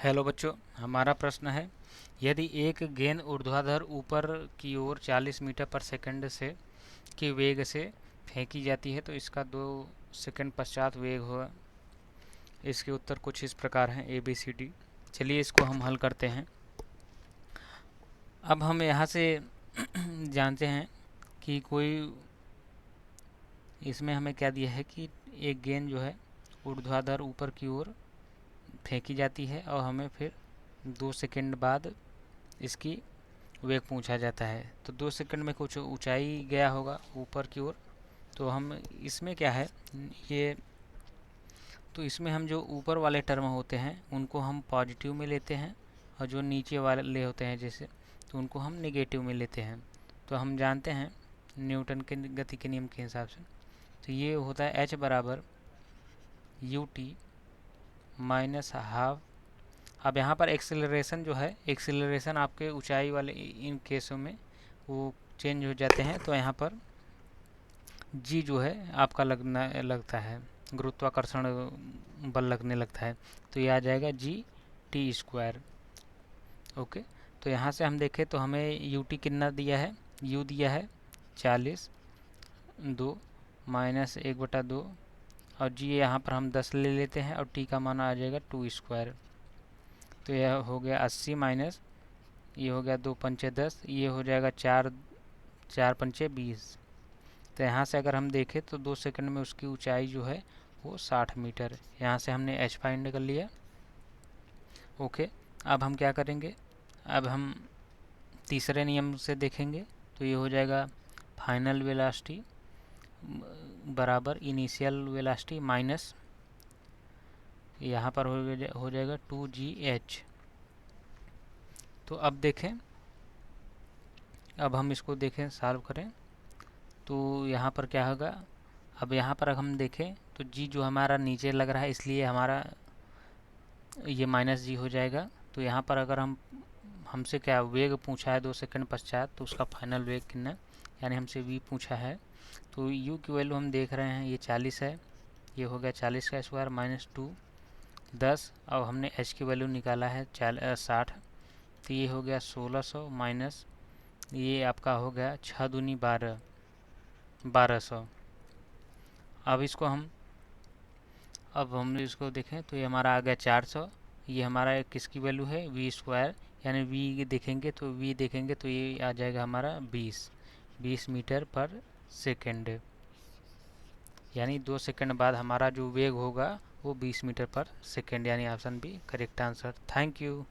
Hello बच्चों, हमारा प्रश्न है यदि एक गेंद ऊर्ध्वाधर ऊपर की ओर 40 मीटर पर सेकंड से के वेग से फेंकी जाती है तो इसका 2 सेकंड पश्चात वेग होगा। इसके उत्तर कुछ इस प्रकार हैं ए बी सी डी। चलिए इसको हम हल करते हैं। अब हम यहाँ से जानते हैं कि कोई इसमें हमें क्या दिया है कि एक गेंद जो है ऊर्ध्वाधर ऊपर की ओर फेंकी जाती है और हमें फिर 2 सेकंड बाद इसकी वेग पूछा जाता है। तो 2 सेकंड में कुछ ऊंचाई गया होगा ऊपर की ओर। तो हम इसमें क्या है ये, तो इसमें हम जो ऊपर वाले टर्म होते हैं उनको हम पॉजिटिव में लेते हैं और जो नीचे वाले होते हैं जैसे तो उनको हम नेगेटिव में लेते हैं। तो हम जानते हैं न्यूटन के गति के नियम के हिसाब से तो ये होता है h बराबर यू टी माइनस हाफ। अब यहाँ पर एक्सेलरेशन जो है, एक्सेलरेशन आपके ऊंचाई वाले इन केसों में वो चेंज हो जाते हैं। तो यहाँ पर जी जो है आपका लगता है, गुरुत्वाकर्षण बल लगने लगता है। तो ये आ जाएगा जी टी स्क्वायर। ओके, तो यहाँ से हम देखें तो हमें यू टी कितना दिया है, यू दिया है 40, 2 माइनस 1/2 और जी यहाँ पर हम 10 ले लेते हैं और टी का मान आ जाएगा 2 स्क्वायर। तो यह हो गया 80 माइनस ये हो गया 2 पंचे 10, ये हो जाएगा 4 पंचे 20। तो यहाँ से अगर हम देखें तो 2 सेकंड में उसकी ऊंचाई जो है वो 60 मीटर। यहाँ से हमने एच फाइंड कर लिया। ओके, अब हम क्या करेंगे, अब हम तीसरे नियम से देखेंगे। तो ये हो जाएगा फाइनल वेलोसिटी बराबर इनिशियल वेलोसिटी माइनस यहाँ पर हो जाएगा 2gh। तो अब देखें, अब हम इसको देखें सॉल्व करें तो यहाँ पर क्या होगा। अब यहाँ पर हम देखें तो जी जो हमारा नीचे लग रहा है इसलिए हमारा ये माइनस जी हो जाएगा। तो यहाँ पर अगर हमसे क्या वेग पूछा है 2 सेकंड पश्चात तो उसका फाइनल वेग कितना, यानी हमसे वी पूछा है। तो यू की वैल्यू हम देख रहे हैं ये 40 है, ये हो गया 40 का स्क्वायर माइनस 2 10 और हमने एच की वैल्यू निकाला है 60। तो ये हो गया 1600 माइनस ये आपका हो गया 6 दूनी 1200। अब हम इसको देखें तो ये हमारा आ गया 400। ये हमारा किसकी वैल्यू है, वी स्क्वायर, यानी वी देखेंगे तो ये आ जाएगा हमारा 20 मीटर पर सेकेंड। यानी 2 सेकंड बाद हमारा जो वेग होगा वो 20 मीटर पर सेकेंड, यानी option B correct answer. Thank you.